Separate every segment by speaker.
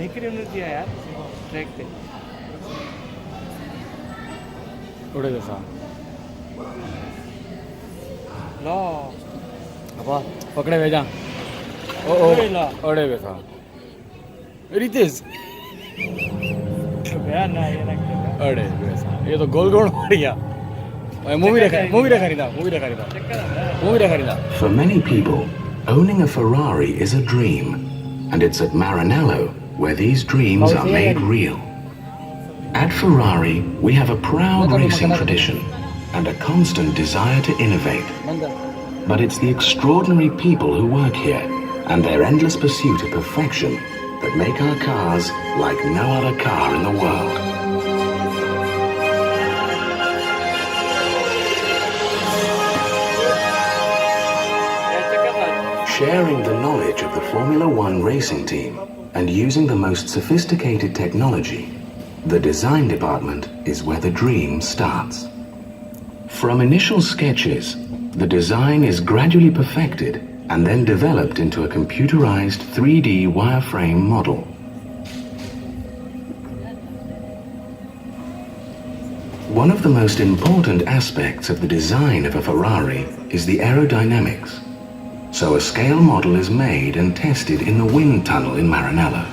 Speaker 1: हिकड़ी उन्नति है यार ट्रैक पे
Speaker 2: उड़े देखा
Speaker 1: लो
Speaker 2: apa पकड़े हुए जा ओ उड़े देखा रितेश
Speaker 1: बयान ना ये ना
Speaker 2: अरे वैसा ये तो गोल गोल हो गया मूवी देखा खरीदा
Speaker 3: For many people, owning a Ferrari is a dream, and it's at Maranello where these dreams are made real. At Ferrari, we have a proud racing tradition and a constant desire to innovate. But it's the extraordinary people who work here and their endless pursuit of perfection that make our cars like no other car in the world. Sharing the knowledge of the Formula One racing team and using the most sophisticated technology, the design department is where the dream starts. From initial sketches, the design is gradually perfected and then developed into a computerized 3D wireframe model. One of the most important aspects of the design of a Ferrari is the aerodynamics. So a scale model is made and tested in the wind tunnel in Maranello.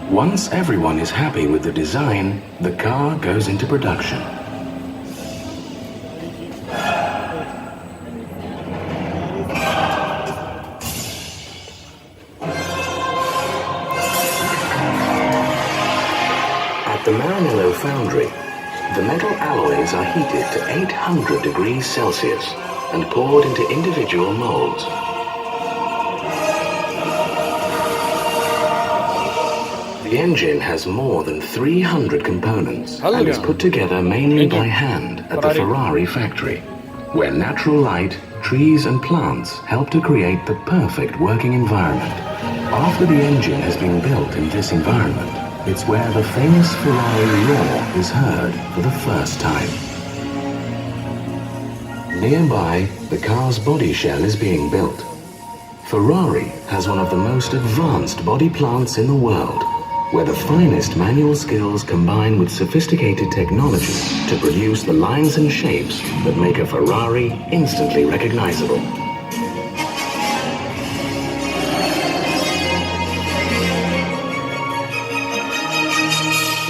Speaker 3: Once everyone is happy with the design, the car goes into production. At the Maranello foundry, the metal alloys are heated to 800 degrees Celsius and poured into individual molds. The engine has more than 300 components and is put together mainly by hand at the Ferrari factory, where natural light, trees and plants help to create the perfect working environment. After the engine has been built in this environment, it's where the famous Ferrari roar is heard for the first time. Nearby, the car's body shell is being built. Ferrari has one of the most advanced body plants in the world, where the finest manual skills combine with sophisticated technology to produce the lines and shapes that make a Ferrari instantly recognizable.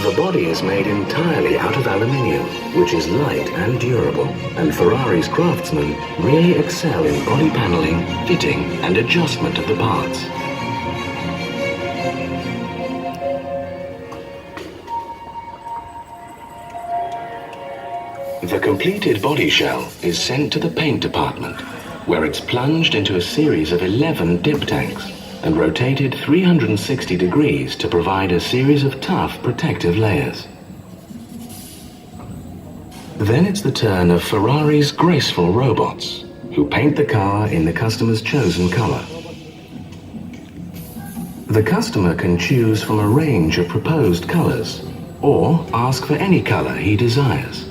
Speaker 3: The body is made entirely out of aluminium, which is light and durable, and Ferrari's craftsmen really excel in body paneling, fitting and adjustment of the parts. The completed body shell is sent to the paint department, where it's plunged into a series of 11 dip tanks and rotated 360 degrees to provide a series of tough protective layers. Then it's the turn of Ferrari's graceful robots, who paint the car in the customer's chosen color. The customer can choose from a range of proposed colors, or ask for any color he desires.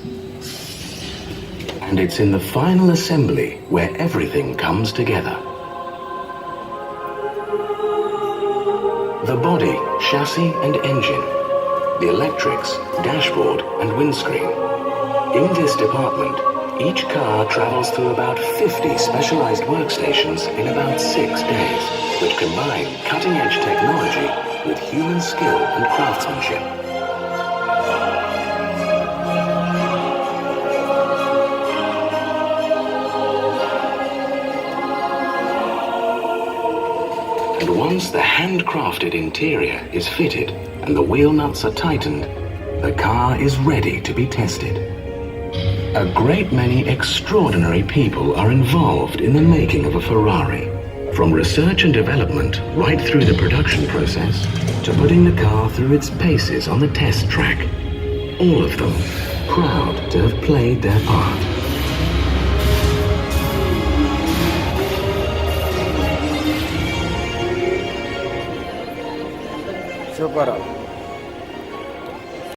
Speaker 3: And it's in the final assembly where everything comes together. The body, chassis and engine, the electrics, dashboard and windscreen. In this department, each car travels through about 50 specialized workstations in about 6 days, which combine cutting-edge technology with human skill and craftsmanship. And once the handcrafted interior is fitted and the wheel nuts are tightened, the car is ready to be tested. A great many extraordinary people are involved in the making of a Ferrari, from research and development right through the production process to putting the car through its paces on the test track. All of them proud to have played their part.
Speaker 2: Super.